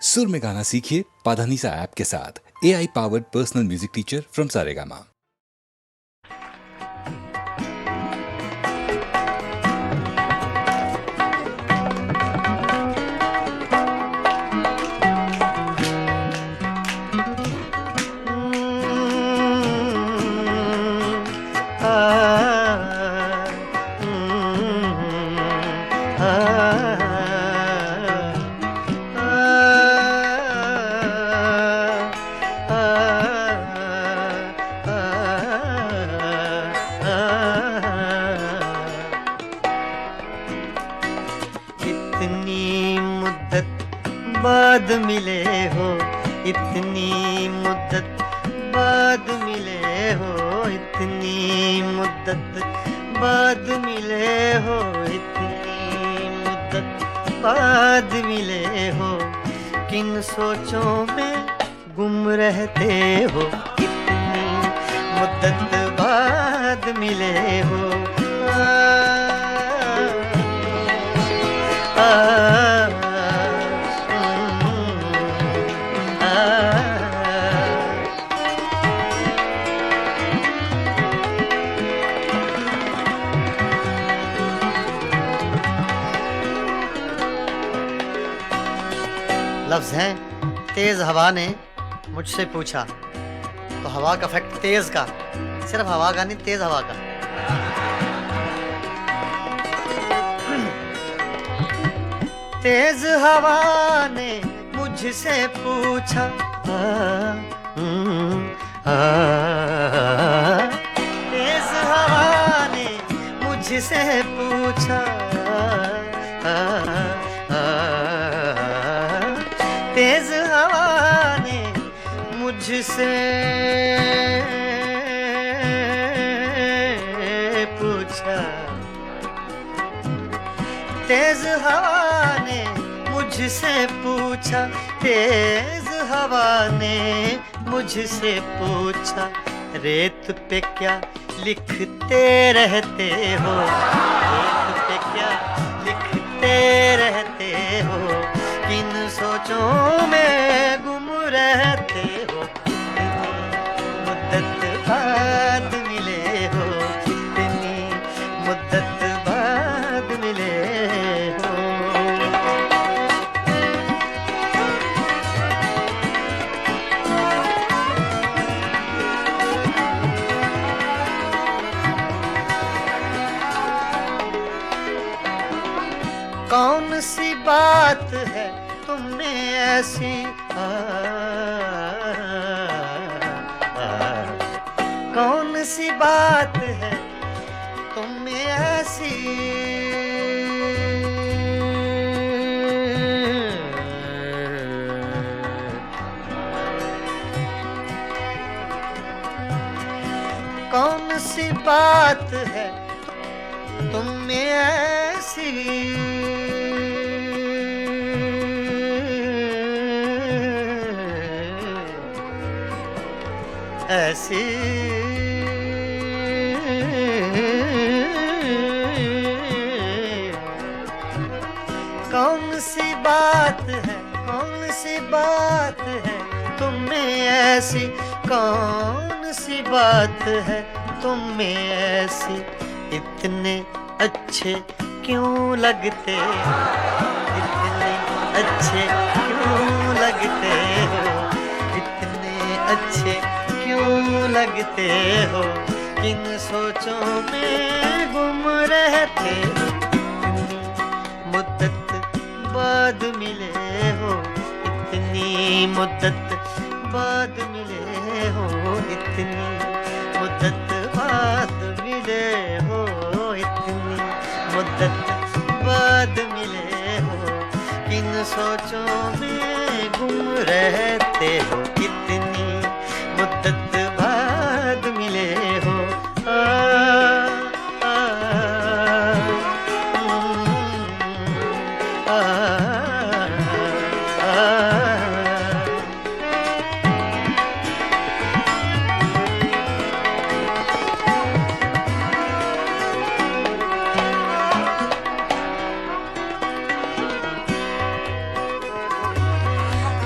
सुर में गाना सीखिए पाधानीसा ऐप के साथ। AI powered personal music teacher from Saregama. इतनी मुद्दत बाद मिले हो, इतनी मुद्दत बाद मिले हो, इतनी मुद्दत बाद मिले हो, इतनी मुद्दत बाद मिले हो, किन सोचों में गुम रहते हो, इतनी मुद्दत बाद मिले हो। लफ्ज़ हैं तेज हवा ने मुझसे पूछा, तो हवा का फैक्ट तेज का, सिर्फ हवा का नहीं, तेज हवा का। तेज हवा ने मुझसे पूछा, तेज हवा ने मुझसे पूछा, तेज हवा ने मुझसे पूछा, तेज हवा ने मुझसे पूछा, तेज हवा ने मुझसे पूछा, रेत पे क्या लिखते रहते हो, रेत पे क्या लिखते रहते हो, किन सोचों में गुम रहते हो, कितनी मुद्दत बाद मिले हो, कितनी मुद्दत बाद मिले हो। कौन सी बात है तुमने ऐसी, कौन सी बात है तुमने ऐसी, कौन सी बात है तुमने ऐसी, ऐसी कौन सी बात है, कौन सी बात है तुममें ऐसी, कौन सी बात है तुममें ऐसी, इतने अच्छे क्यों लगते, इतने अच्छे क्यों लगते हो, इतने अच्छे क्यों लगते हो, किन सोचों में गुम रहते हो, इतनी मुद्दत बाद मिले हो, इतनी मुद्दत बाद मिले हो, इतनी मुद्दत बाद मिले हो, इतनी मुद्दत बाद मिले हो, किन सोचों में गुम रहते हो, कितनी मुद्दत बाद मिले हो।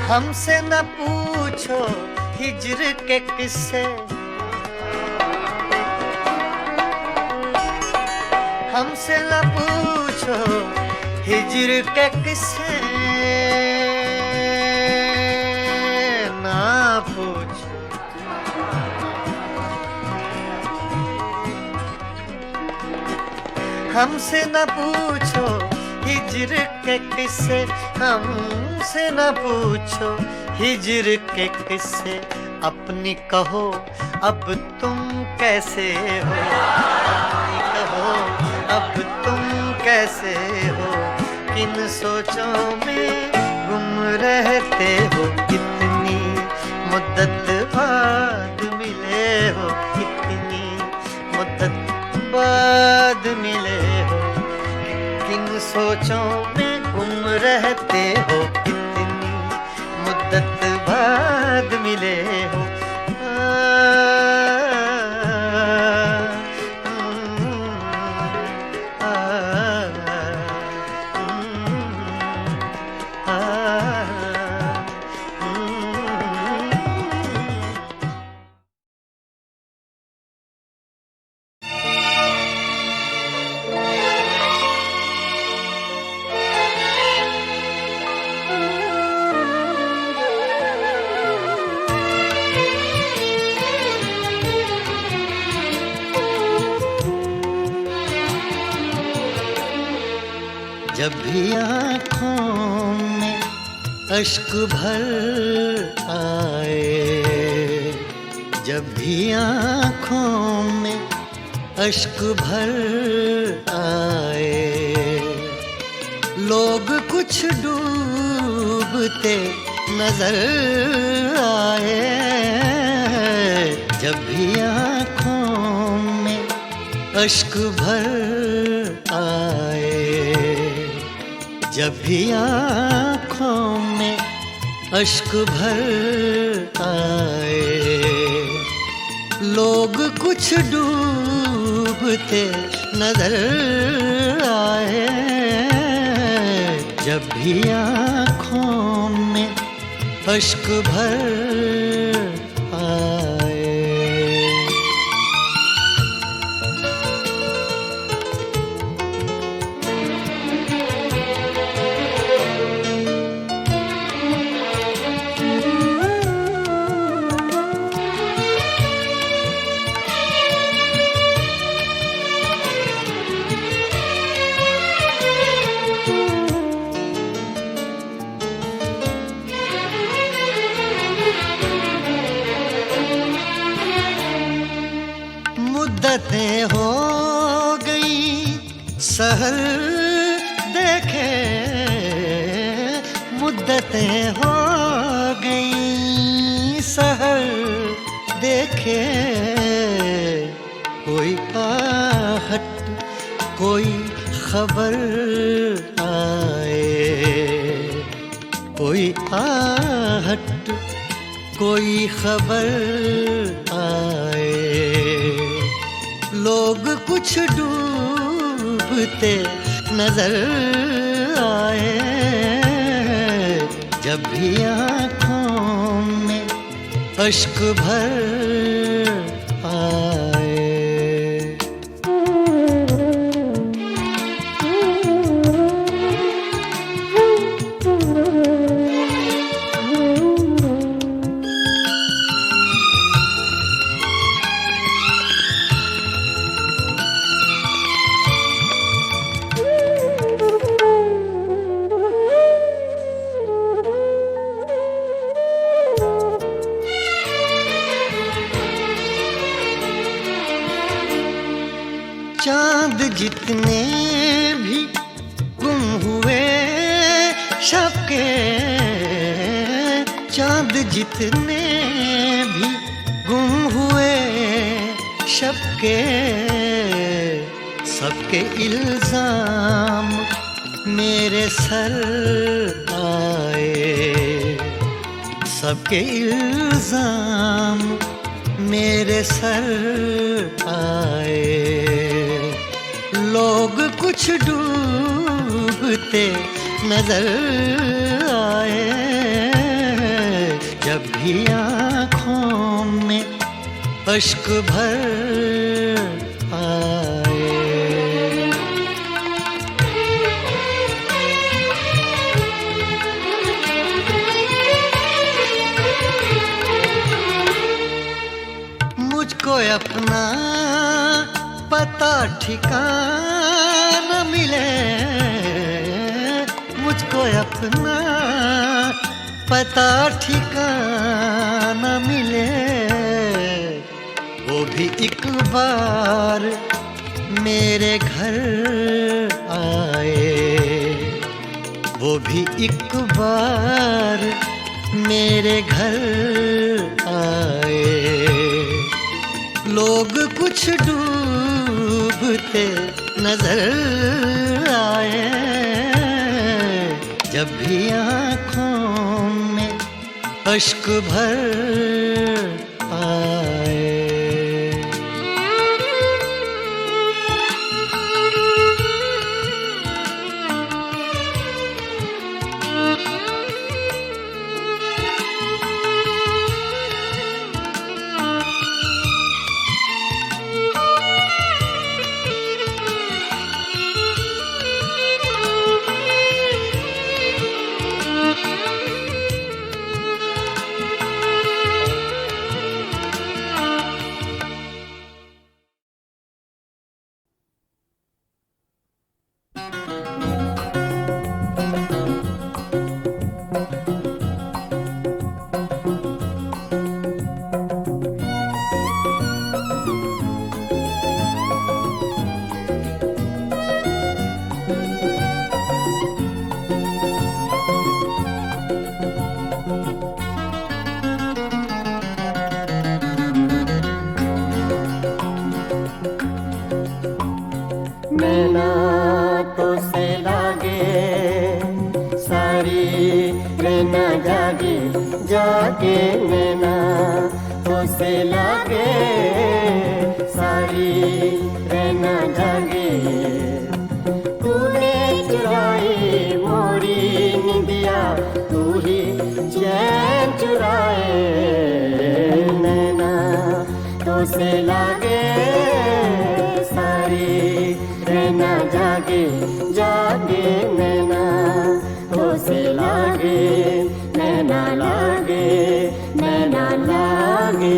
हमसे न पूछो हिज्र के किस्से, हमसे न पूछो हिज्र के किस्से, ना पूछो। हमसे न पूछो हिज्र के किस्से, हमसे न पूछो हिज्र के किस्से। अपनी कहो अब तुम कैसे हो, अपनी कहो अब तुम कैसे हो, किन सोचों में गुम रहते हो। कितनी मुद्दत बाद मिले हो, कितनी मुद्दत बाद मिले हो, किन सोचों में गुम रहते हो, कितनी मुद्दत बाद मिले हो। जब भी आँखों में अश्क भर आए, जब भी आँखों में अश्क भर आए, लोग कुछ डूबते नजर आए। जब भी आँखों में अश्क भर आए, जब भी आँखों में अश्क भर आए, लोग कुछ डूबते नजर आए। जब भी आँखों में अश्क भर आए। मुद्दतें हो गई सहर देखे, मुद्दतें हो गई सहर देखे। कोई आहट कोई खबर आए, कोई आहट कोई खबर आए, लोग कुछ डूबते नजर आए। जब भी आँखों में अश्क भर आए। चांद जितने भी गुम हुए शब के, चांद जितने भी गुम हुए शब के, सबके इल्जाम मेरे सर आए, सबके इल्जाम मेरे सर आए। लोग कुछ डूबते नजर आए। जब भी आँखों में अश्क भर आए। मुझको अपना पता ठिकाना मिले, मुझको अपना पता ठिकाना मिले, वो भी एक बार मेरे घर आए, वो भी एक बार मेरे घर आए। लोग कुछ डूबते नजर आए, जब भी आँखों में अश्क भर आए। नैना तो से लागे सारी नैना जागे जागे, नैना तो से लागे सारी नैना जागे। तूने चुराई मोरी निंदिया, तू ही चैन चुराए। नैना तो से लागे सारी नैना जागे जागे, नैना तो से लागे, नैना लागे, नैना लागे।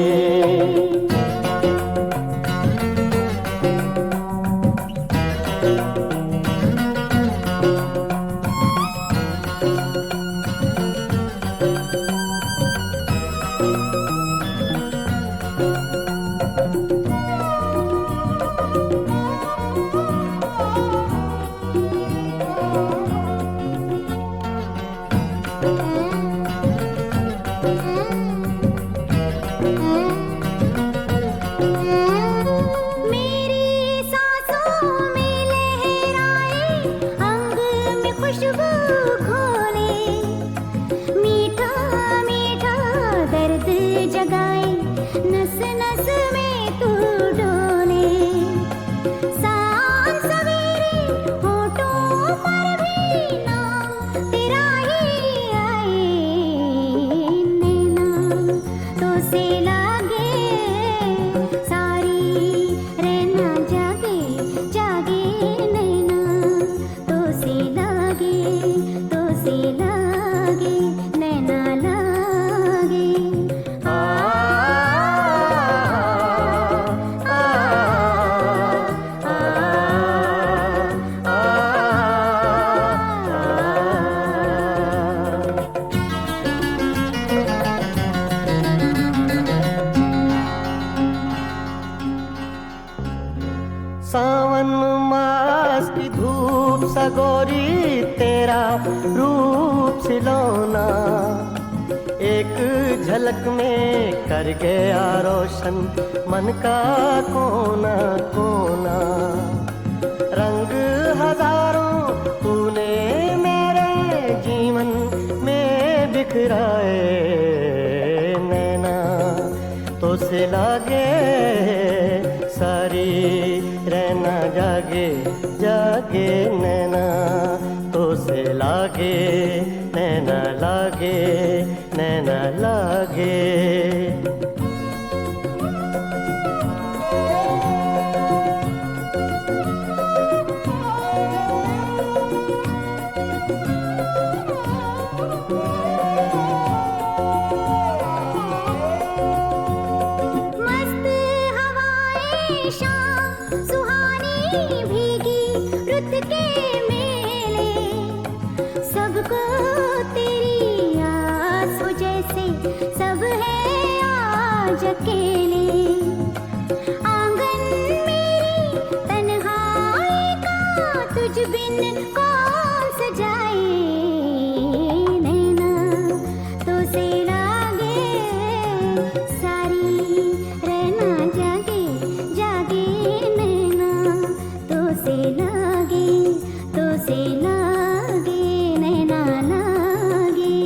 सावन मास की धूप सगोरी, तेरा रूप सिलौना एक झलक में कर गया रोशन मन का कोना कोना। रंग हजारों तूने मेरे जीवन में बिखराए, नैना तो से लागे सारी रहना जागे जागे, नैना तो से लागे नैना लागे, नैना लागे। मस्त हवाएं शाम सुहानी भीगी रुत के मेले, सबको तेरी आस हो जैसे सब है आज अकेले। आंगन मेरी तन्हाई का तुझ बिन कौन सजाए, नैना तो से लागे सारी रहना जागे जागे, नैना तो से लागे नैना लागे।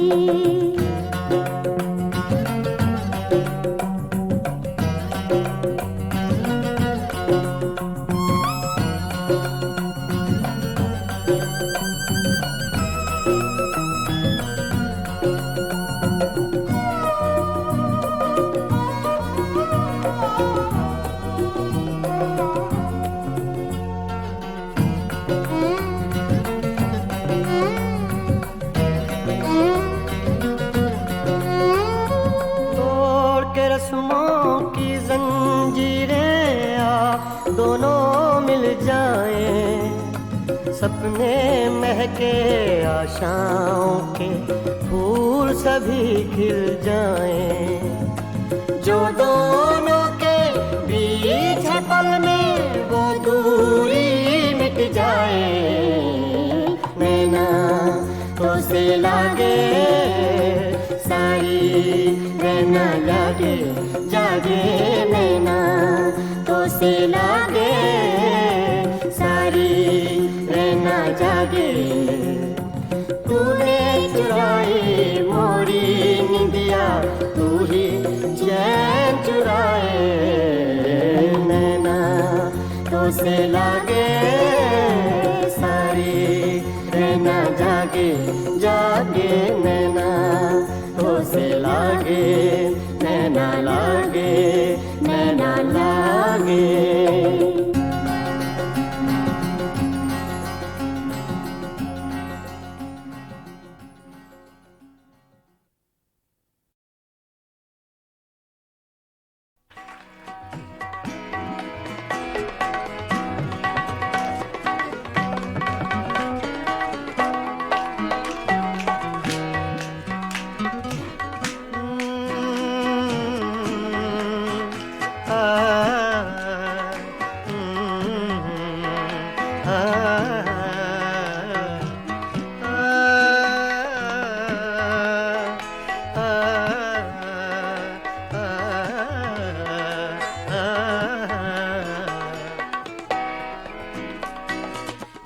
तोड़ के रस्मों की जंजीरें आ दोनों मिल जाएं, सपने महके आशाओं के फूल सभी खिल जाएं। जो दोनों के बीच है पल में वो दूरी मिट जाए, नैना तो से लागे सारी रहना जागे जागे, नैना तो से लागे सारी रहना जागे। तूने चुराई मोरी निंदिया, तू ही चैन चुराए, नैना तो से लागे सारी रहना जागे जागे, नैना तो से लागे नैना लागे, नैना लागे।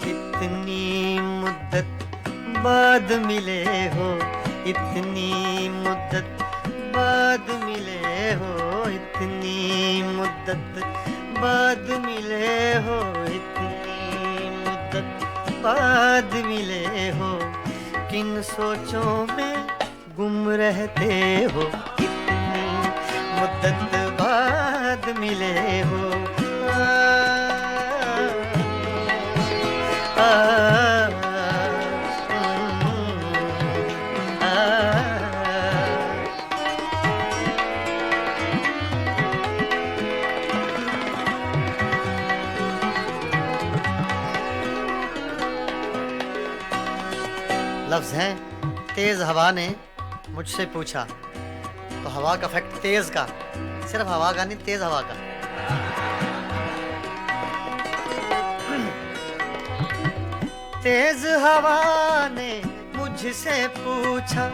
इतनी मुद्दत बाद मिले हो, इतनी मुद्दत बाद मिले हो, इतनी मुद्दत बाद मिले हो, इतनी मुद्दत बाद मिले हो। किन सोचों में गुम रहते हो, इतनी मुद्दत बाद मिले हो। लफ्ज हैं तेज हवा ने मुझसे पूछा, तो हवा का इफेक्ट तेज का, सिर्फ हवा का नहीं, तेज हवा का। तेज हवा ने मुझसे पूछा,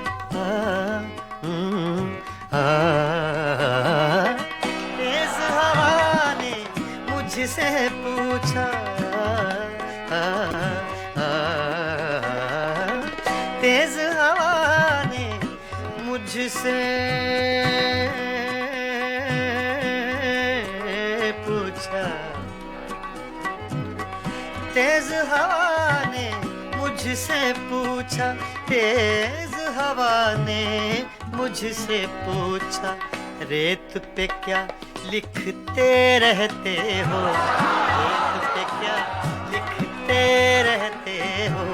तेज हवा ने मुझसे पूछा, तेज हवा ने मुझसे पूछा, तेज हवा ने मुझसे पूछा, तेज हवा ने मुझसे पूछा, रेत पे क्या लिखते रहते हो, रेत पे क्या लिखते रहते हो,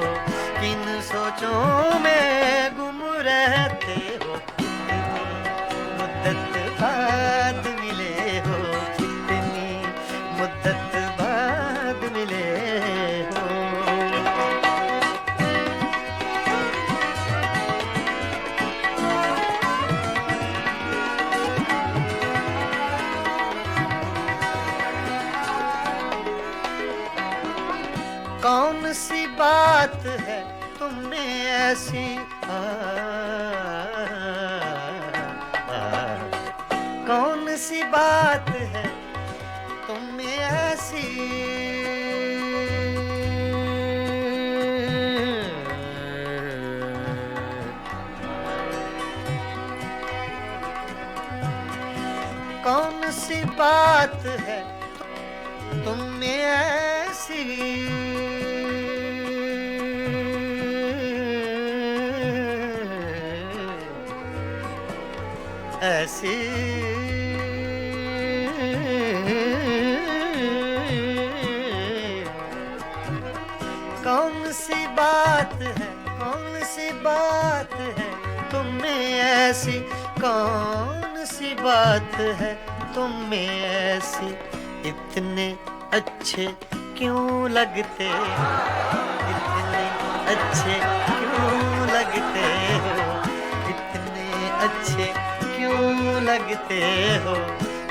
किन सोचों में गुम रहते हो, मुद्दत बाद मिले हो, इतनी मुद्दत बाद मिले हो। कौन सी बात है तुमने ऐसी कौन सी बात है तुमने ऐसी, कौन सी बात है तुमने ऐसी, ऐसी कौन सी बात है, कौन सी बात है तुममें ऐसी, कौन सी बात है तुममें ऐसी, इतने अच्छे क्यों लगते हो, इतने अच्छे क्यों लगते हो, इतने अच्छे क्यों लगते हो,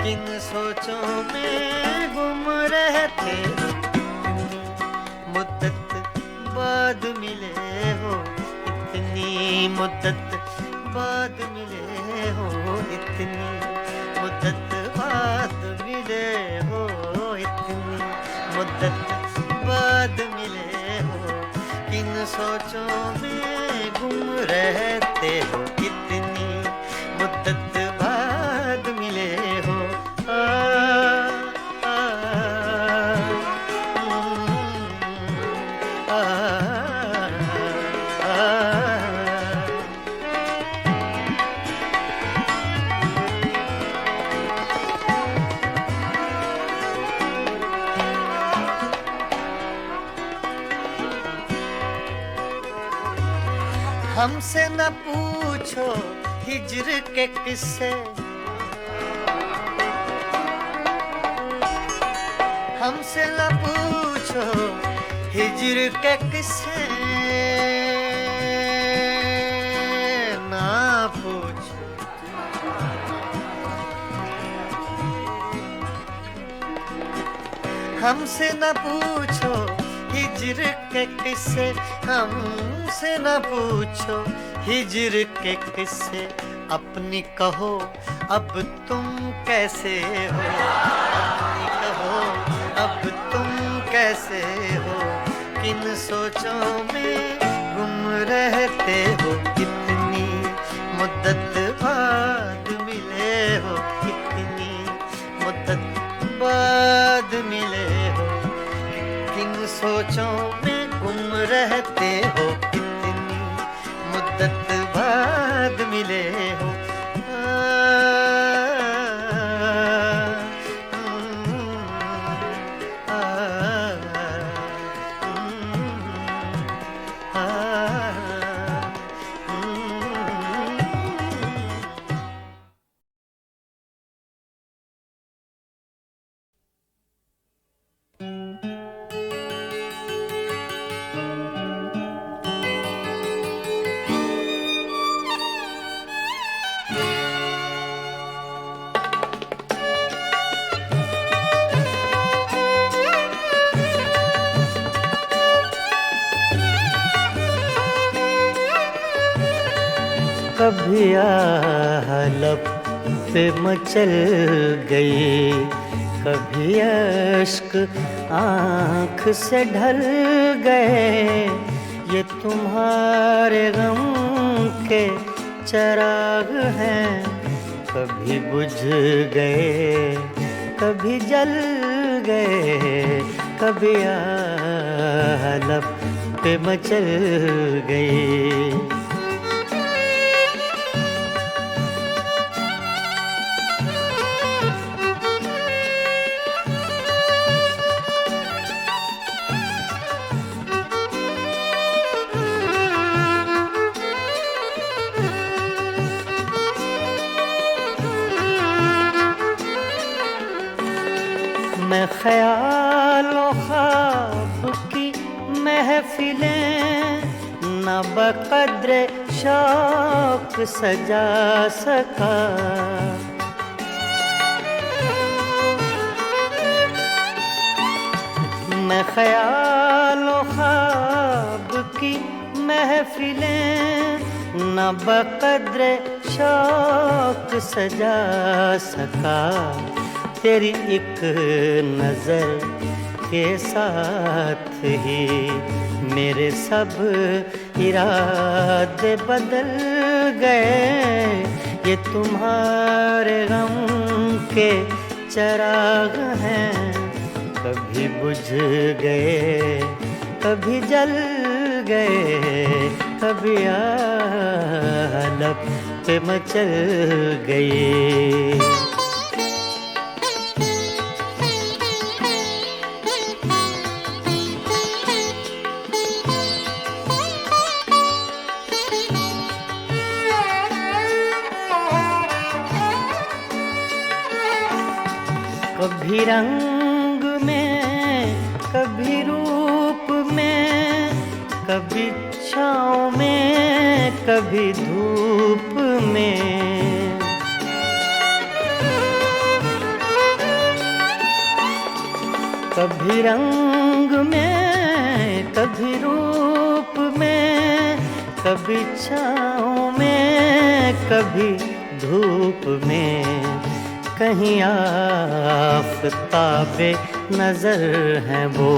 किन सोचों में गुम रहते हो, मुद्दत बाद मिले हो, इतनी मुद्दत बाद मिले हो, इतनी मुद्दत बाद मिले हो, इतनी मुद्दत बाद मिले हो, किन सोचों में गुम रहते हो, इतनी मुद्दत बाद मिले हो। हमसे न पूछो हिज्र के किस्से, हमसे न पूछो हिज्र के किस्से, ना पूछो, हमसे न पूछो हिज्र के किस्से, हमसे न पूछो हिज्र के किस्से, अपनी कहो अब तुम कैसे हो, अपनी कहो अब तुम कैसे हो, किन सोचों में गुम रहते हो, इतनी मुद्दत बाद मिले हो, इतनी मुद्दत बाद मिले हो, किन सोचों में गुम रहते हो, इतनी मुद्दत बाद मिले हो। कभी लब पे मचल गई, कभी अश्क आँख से ढल गए, ये तुम्हारे गम के चराग हैं, कभी बुझ गए कभी जल गए, कभी लब पे मचल गई। मैं ख्यालों ख्वाब की महफिलें न बक़द्र शौक सजा सका। मैं ख्यालों ख्वाब की महफिलें न बक़द्र शौक सजा सका। तेरी एक नजर के साथ ही मेरे सब इरादे बदल गए। ये तुम्हारे गम के चिराग हैं, कभी बुझ गए कभी जल गए, कभी आलप पे मचल गए। कभी रंग में कभी रूप में, कभी छाँव में कभी धूप में। कभी रंग में कभी रूप में, कभी छाँव में कभी धूप में। कहीं आफ़ताबे नजर हैं वो,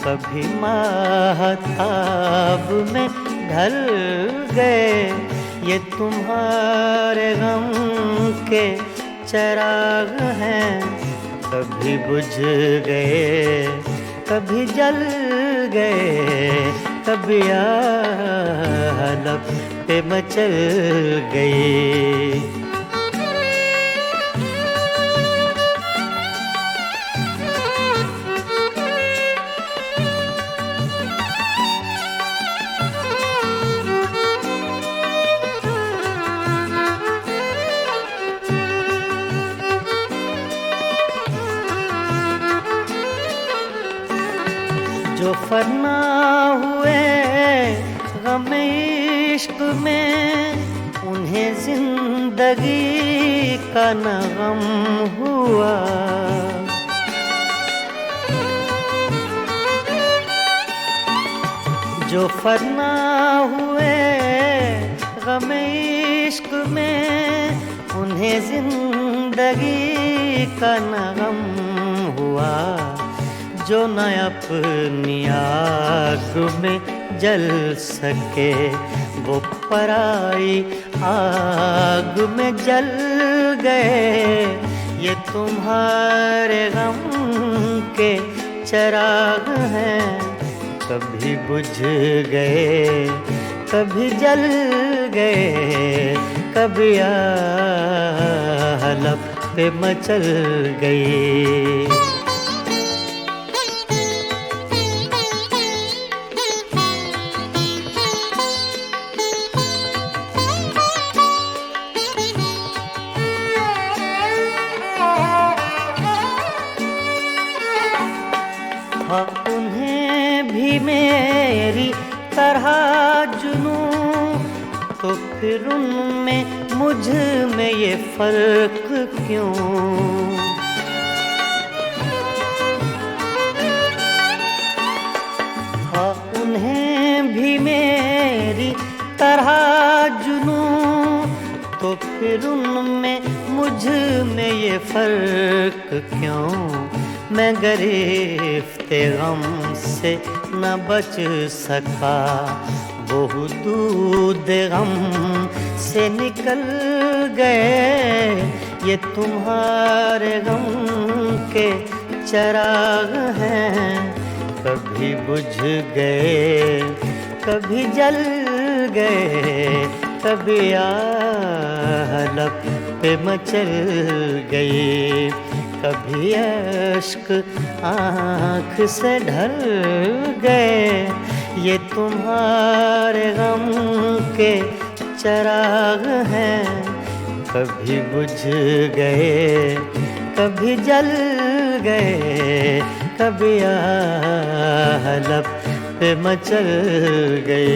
कभी माहताब में ढल गए। ये तुम्हारे गम के चिराग हैं, कभी बुझ गए कभी जल गए, कभी आलप पे मचल गए। जो फना हुए गम इश्क में, उन्हें जिंदगी का न गम हुआ। जो फना हुए गम इश्क में, उन्हें जिंदगी का न गम हुआ। जो न अपनी आग में जल सके, वो पराई आग में जल गए। ये तुम्हारे गम के चिराग हैं, कभी बुझ गए कभी जल गए, कभी आलप पे मचल गए। हाँ, उन्हें भी मेरी तरह जुनूं, तो फिर उनमें मुझ में ये फर्क क्यों। हाँ, उन्हें भी मेरी तरह जुनूं, तो फिर उनमें मुझ में ये फर्क क्यों। मैं गिरफ्ते गम से न बच सका, वो दूध गम से निकल गए। ये तुम्हारे गम के चिराग हैं, कभी बुझ गए कभी जल गए, कभी आलप पे मचल गए, कभी अश्क आँख से ढल गए। ये तुम्हारे गम के चिराग हैं, कभी बुझ गए कभी जल गए, कभी लब पे मचल गए।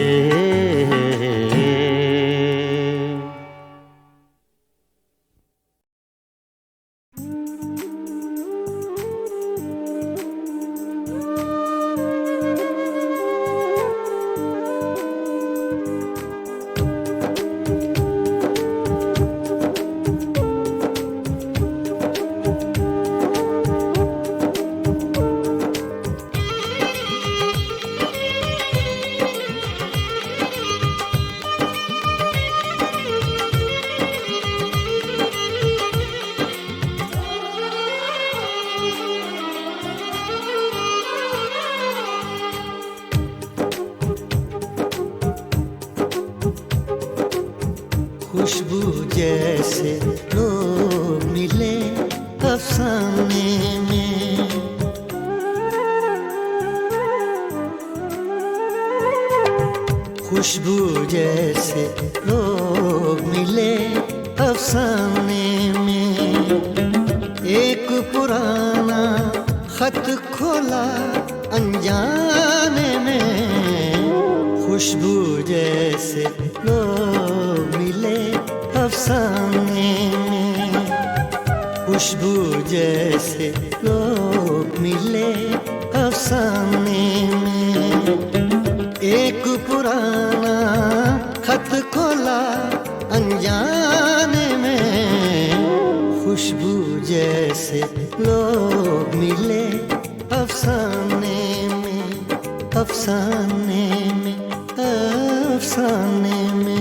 खुशबू जैसे लोग मिले अफसाने में, खुशबू जैसे लोग मिले अफसाने में। एक पुराना खत खोला अनजाने में, खुशबू जैसे लोग मिले अफसाने में। खुशबू जैसे लोग मिले अफसाने में। एक पुराना खत खोला अनजाने में, खुशबू जैसे लोग मिले अफसाने में, अफसाने में, अफसाने में।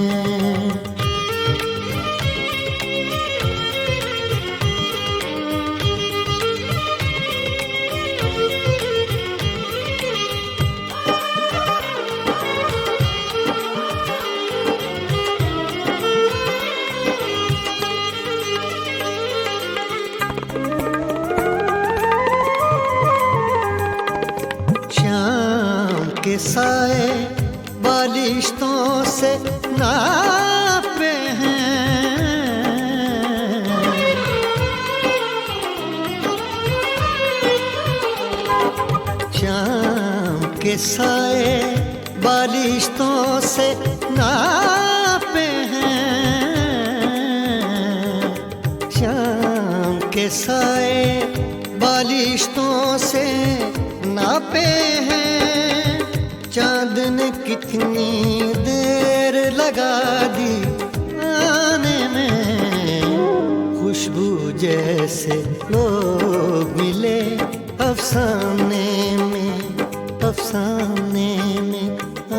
शाम के साए बालिश्तों से नापे हैं, शाम के साए बालिश्तों से नापे हैं, शाम के साए बालिश्तों से नापे हैं। चांद ने कितनी देर लगा दी आने में, खुशबू जैसे लोग मिले अफसाने में, अफसाने में,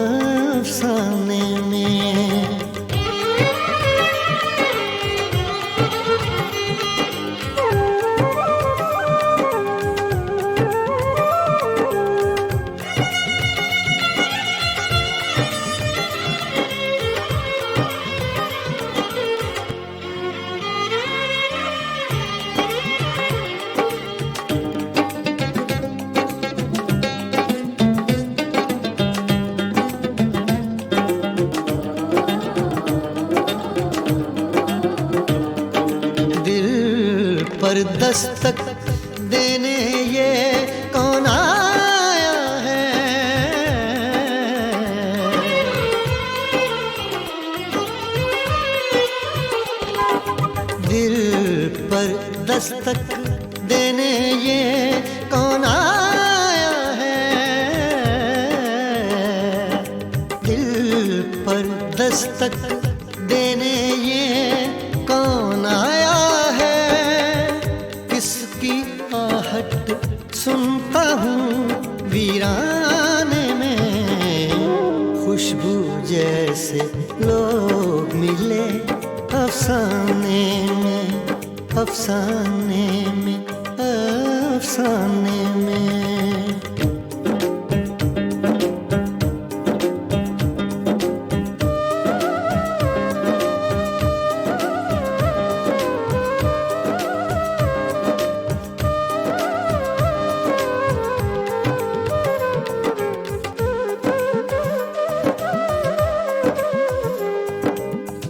अफसाने में। पर दस्तक देने ये कौन आया है, दिल पर दस्तक देने ये कौन आया है, दिल पर दस्तक देने ये कौन आया है। आहट सुनता हूँ वीराने में, खुशबू जैसे लोग मिले अफसाने में, अफसाने में, अफसाने में।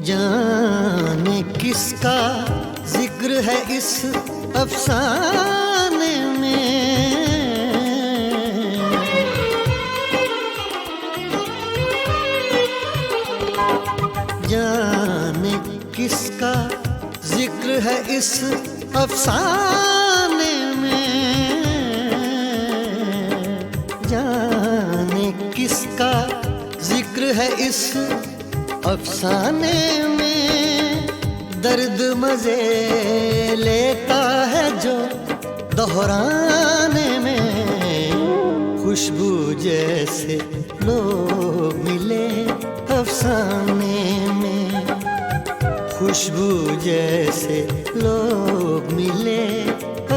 जाने किसका जिक्र है इस अफसाने में जाने किसका जिक्र है इस अफसाने में, जाने किसका जिक्र है इस अफसाने में। दर्द मजे लेता है जो दोहराने में, खुशबू जैसे लोग मिले अफसाने में, खुशबू जैसे लोग मिले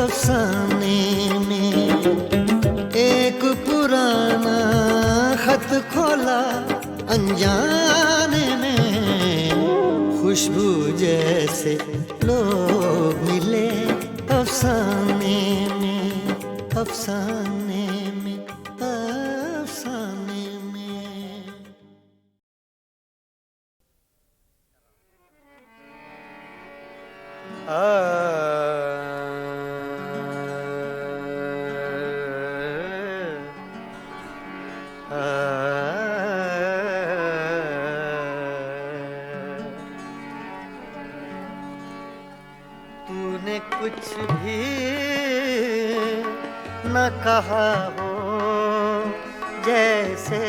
अफसाने में। एक पुराना खत खोला अनजाने में, खुशबू जैसे लोग मिले अफसाने में, अफसाने में, अफसाने में। तूने कुछ भी न कहा हो जैसे,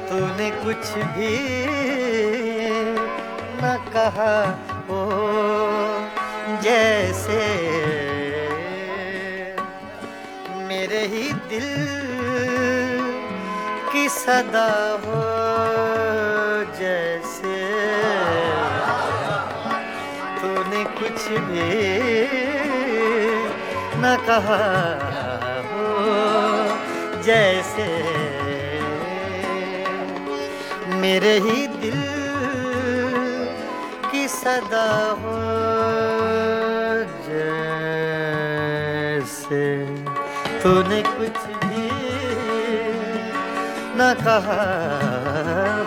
तूने कुछ भी न कहा हो जैसे, मेरे ही दिल की सदा हो जैसे। तूने कुछ भी न कहा हो जैसे, मेरे ही दिल की सदा हो जैसे। तूने कुछ भी न कहा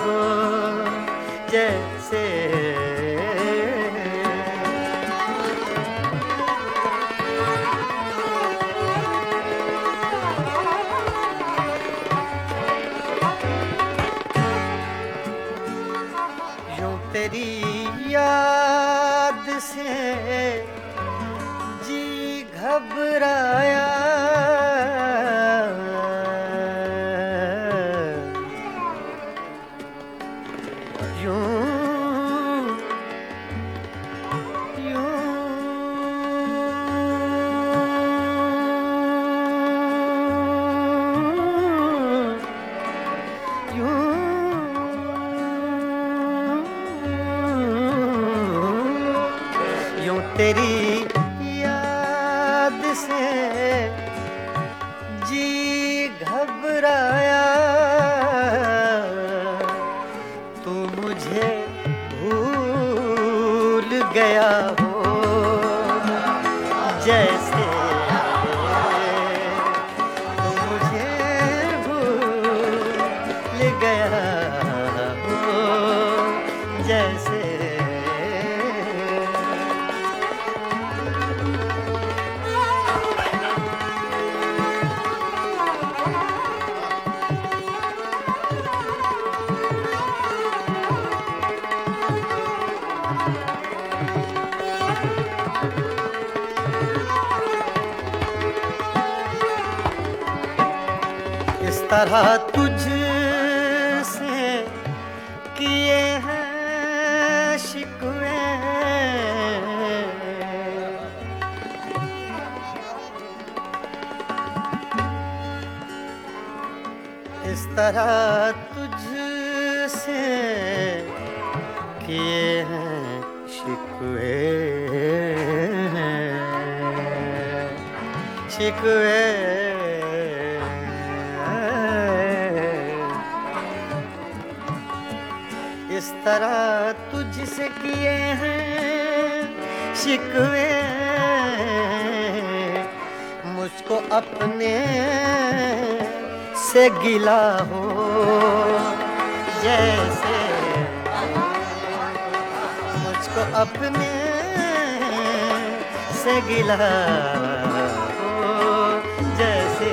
हो जैसे। तेरी याद से जी घबराया, यूं यूं यूं तेरी याद से जी घबराया, तू मुझे भूल गया हो जैसे। तू मुझे भूल गया हो जैसे। इस तरह तुझसे किए हैं शिकवे, इस तरह तुझसे किए हैं शिकवे, शिकवे। इस तरह तुझसे किए हैं शिकवे, मुझको अपने से गिला हो जैसे। मुझको अपने से गिला हो जैसे।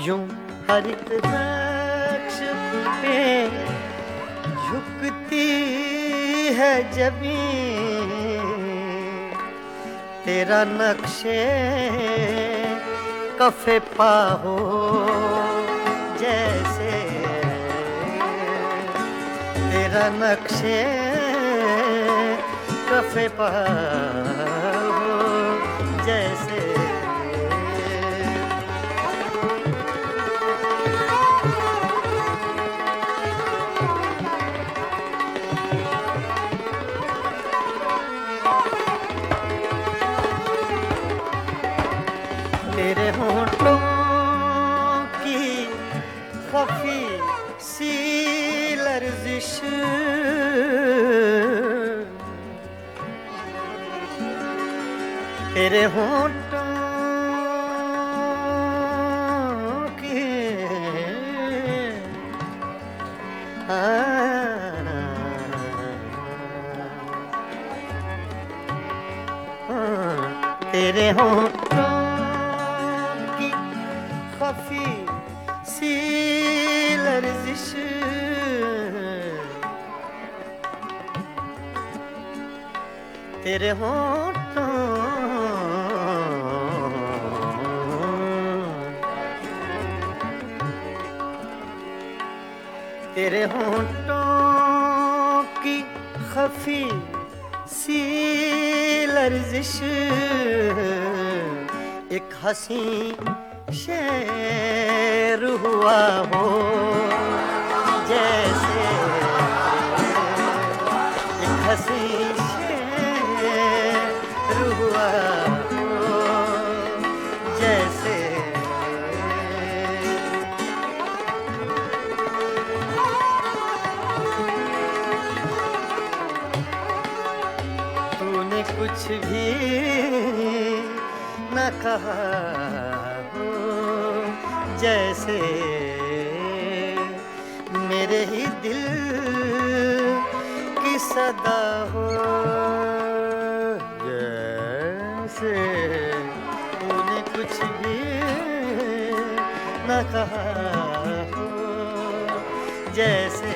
यूं हर एक नक्श पे झुकती है जमीन, तेरा नक्शे कफे पा हो जैसे। तेरा नक्शे कफे पा हो जैसे। तेरे होंठों की खफी सी लर्जिश, तेरे होंठों की तेरे होंठों की खफी सी लर्जिश, तेरे होंठों तेरे होंठों की खफी सी लर्जिश, एक हंसी शेर हुआ हो जैसे। एक हंसी शेर हुआ हो जैसे। तूने कुछ भी न कहा हो जैसे, मेरे ही दिल की सदा हो जैसे। तूने कुछ भी न कहा हो जैसे।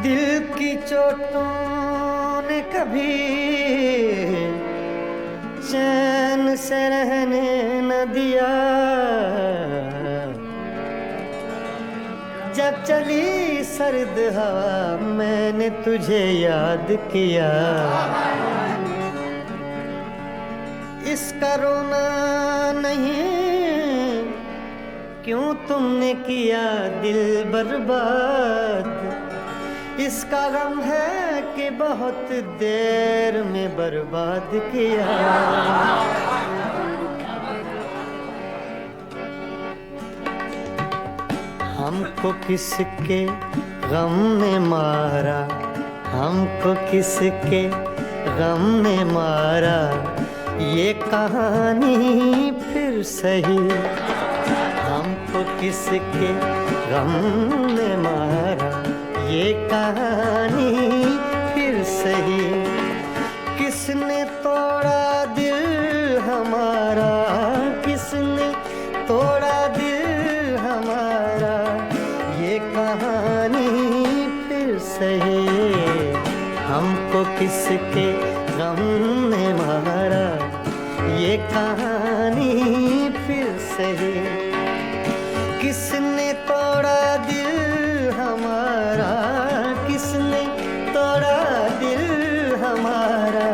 दिल की चोटों ने कभी चैन से रहने न दिया। जब चली सर्द हवा मैंने तुझे याद किया। इसका रोना नहीं क्यों तुमने किया दिल बर्बाद। इसका गम है कि बहुत देर में बर्बाद किया। हमको किसके गम ने मारा, हमको किसके गम ने मारा, ये कहानी फिर सही। हमको किसके गम ने मारा, ये कहानी फिर सही। किसने तोड़ा दिल हमारा, किसने तोड़ा दिल हमारा, ये कहानी फिर सही। हमको किसके गम ने मारा, ये कहानी फिर सही। किसने तोड़ा दिल हमारा, किसने तोड़ा दिल हमारा,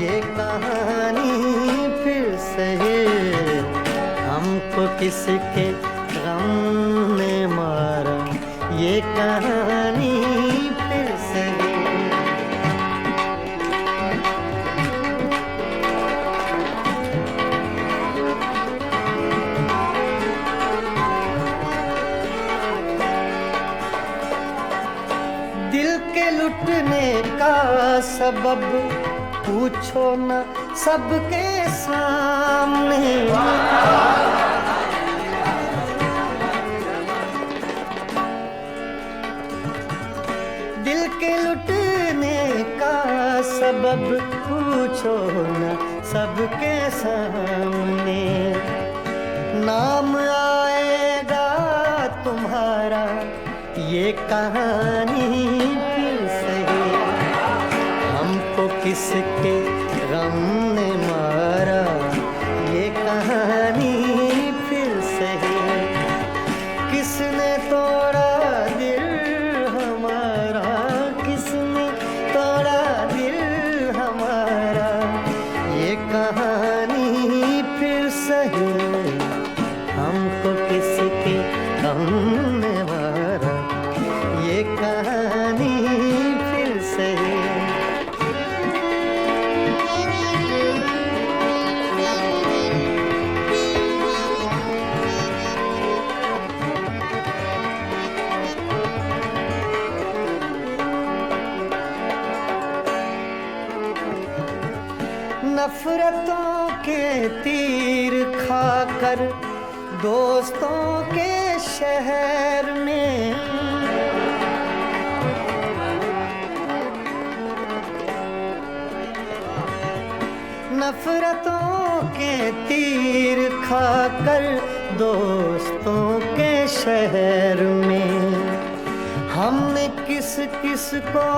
ये कहानी फिर सही। हमको किसके गम ने मारा, ये कहानी फिर सही। दिल के लुटने का सबब पूछो न सबके सामने। सबब पूछो न सबके सामने, नाम आएगा तुम्हारा ये कहानी फिर सही। हमको किसके गम ने मारा ये कहानी फिर सही। किसने तोड़ा दिल हमारा, किसने तोड़ा दिल हमारा ये कहानी फिर सही। हमको किसके गम ने मारा ये कहानी फिर सही। नफरतों के तीर खाकर दोस्तों के शहर में, नफरतों के तीर खाकर दोस्तों के शहर में, हमने किस किस को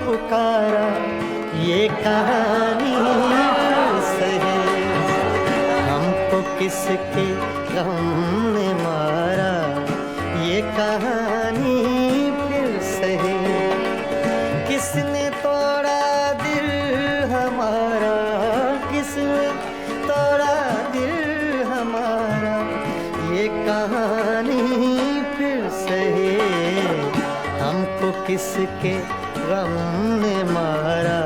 पुकारा ये कहानी सही। हमको किसके गम ने मारा ये कहानी फिर सही। किसने तोड़ा दिल हमारा, किसने तोड़ा दिल हमारा ये कहानी फिर सही। हमको किसके गम ने मारा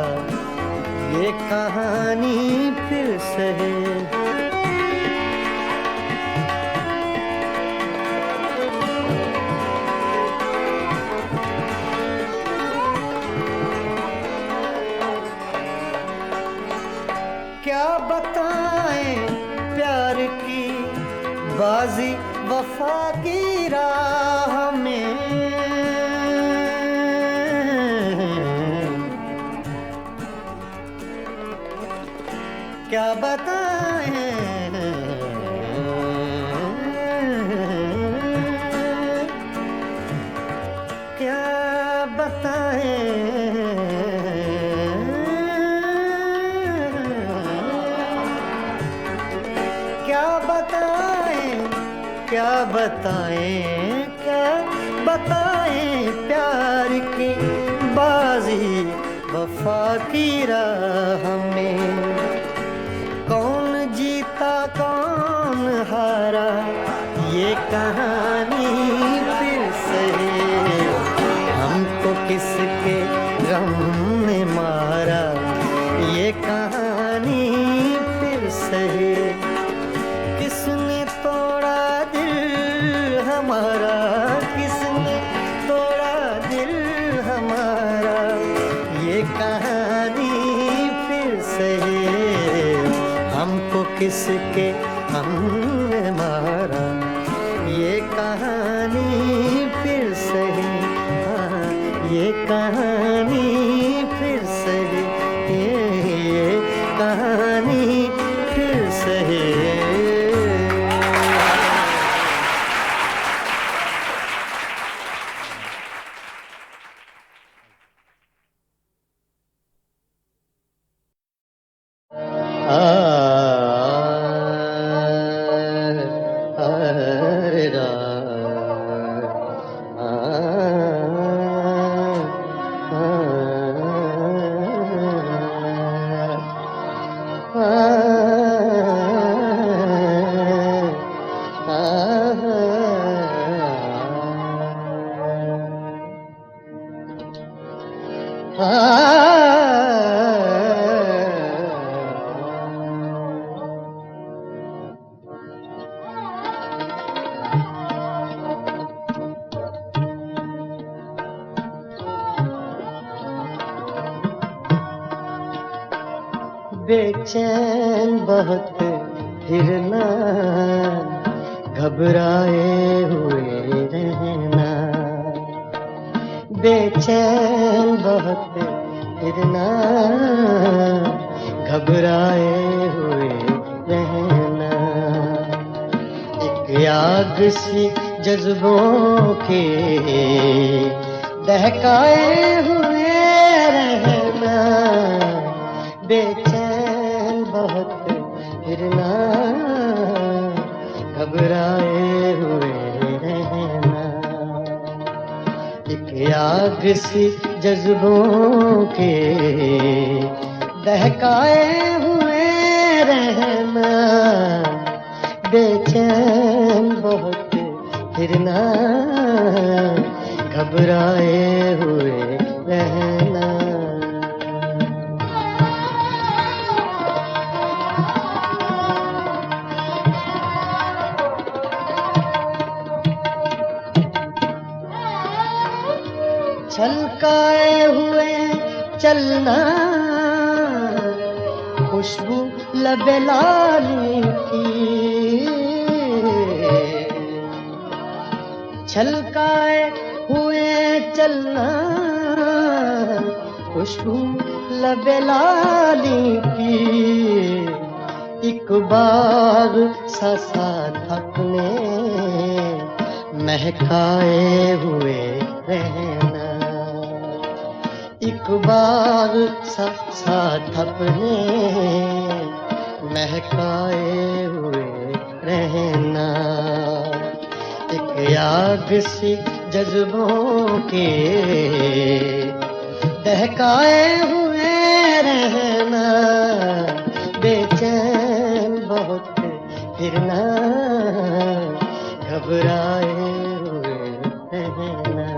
ये कहानी फिर सही। क्या बताएं प्यार की बाजी वफा की राह में, क्या बताएं क्या बताएं क्या बताएं क्या बताएं क्या बताएं प्यार की बाजी वफा की राह में। कौन जीता कौन हारा ये कहानी फिर सही। हमको किसके गम ने मारा ये कहानी फिर सही। किसने तोड़ा दिल हमारा, किसने तोड़ा दिल हमारा ये कहानी फिर सही। हमको किसके गम ने मारा ये कहानी फिर सही। हाँ, ये कहानी फिर सही, ये कहानी फिर सही। बेचैन बहुत फिरना, घबराए हुए रहना। बेचैन बहुत फिरना, घबराए हुए रहना। एक आग सी जज्बों के दहकाए हुए रहना, बेचैन बहुत फिरना, घबराए हुए रहना। एक आग सी जज्बों के दहकाए हुए रहना, बेचैन बहुत फिरना, घबराए हुए रहना। छलकाए हुए चलना, खुशबू लबे लाली की। छलकाए हुए चलना, खुशबू लबे लाली की। एक बाग सा साथ अपने महकाए हुए रहना। एक बाग सा साथ अपने महकाए हुए रहना। एक आग सी जज्बों के दहकाए हुए रहना, बेचैन बहुत फिरना, घबराए हुए रहना।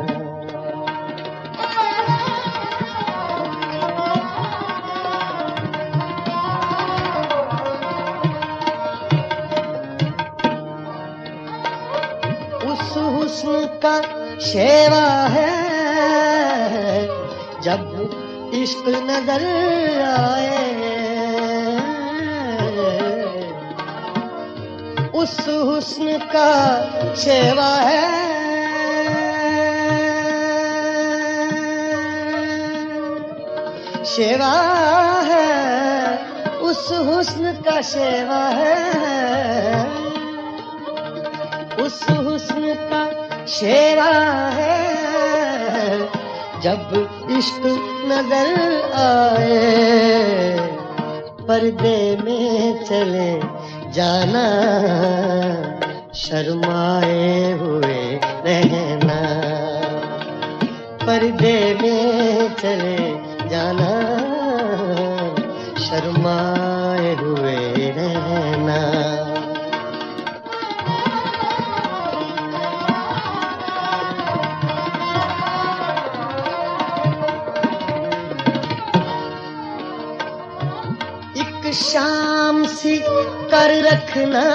उस हुस्न का शेवा है जब इश्क नजर आए। उस हुस्न का शेवा है शेवा है, उस हुस्न का शेवा है। उस हुस्न का शेवा है जब इश्क नजर आए। पर्दे में चले जाना, शर्माए हुए रहना। पर्दे में चले जाना, शर्माए हुए रहना। एक शाम सी कर रखना,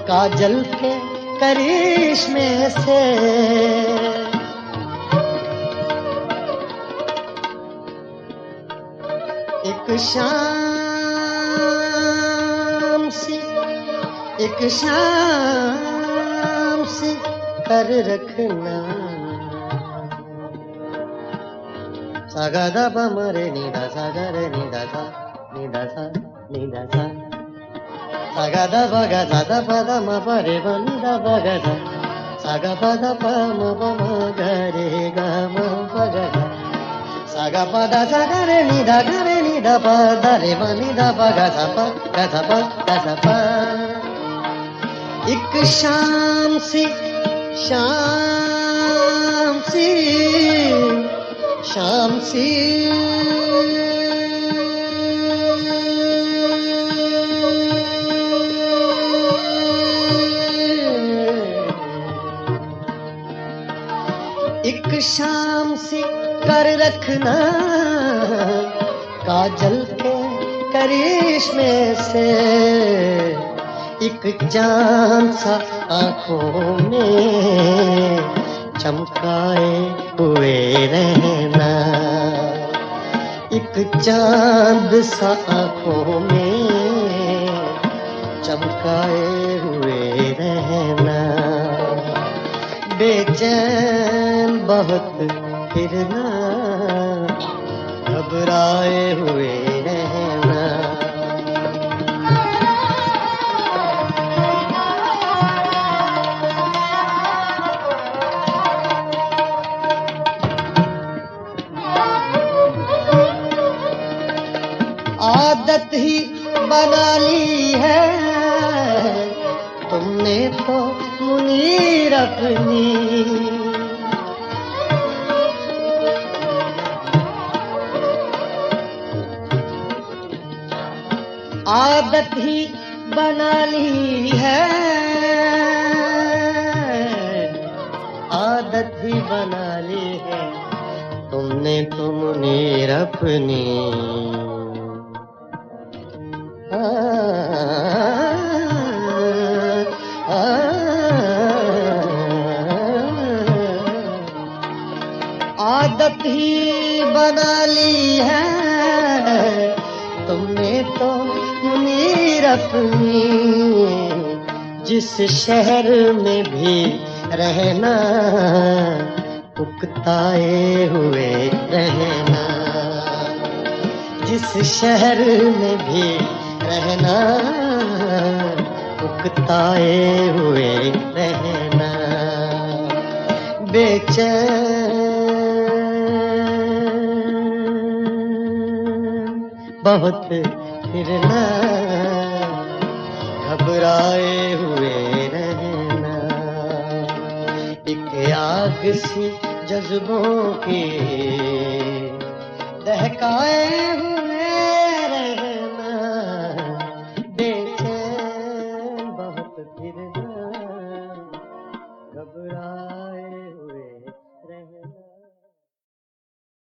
काजल के करिश्मे से। एक शाम सी कर रखना। सागा दा पा मरे नी दा सागा रे नी दा सा नी दा सा नी दा सा। सागा दा पा गा सा दा पा दा म प रे ब नी दा पा गा सा। सागा पा दा पा म प म ग रे ग म प ग सा। सागा पा दा सा ग रे नी दा ग रे नी दा पा दा रे ब नी दा पा गा सा पा गा सा पा गा सा पा। एक शाम सी शाम सी शाम सी एक शाम सी कर रखना, काजल के करिश्मे से। एक चांद सा आंखों में चमकाए हुए रहना। एक चांद सा आंखों में चमकाए हुए रहना। बेचैन बहुत फिरना, घबराए हुए रहना। आदत ही बना ली है तुमने तो मुनीर अपनी। आदत ही बना ली है, आदत ही बना ली है तुमने तो मुनीर अपनी। आदत ही बना ली है तुमने तो मुनीर अपनी। जिस शहर में भी रहना उकताए हुए रहना। जिस शहर में भी रहना उकताए हुए रहना। बेचैन बहुत फिरना, घबराए हुए रहना। एक आग सी जज्बों की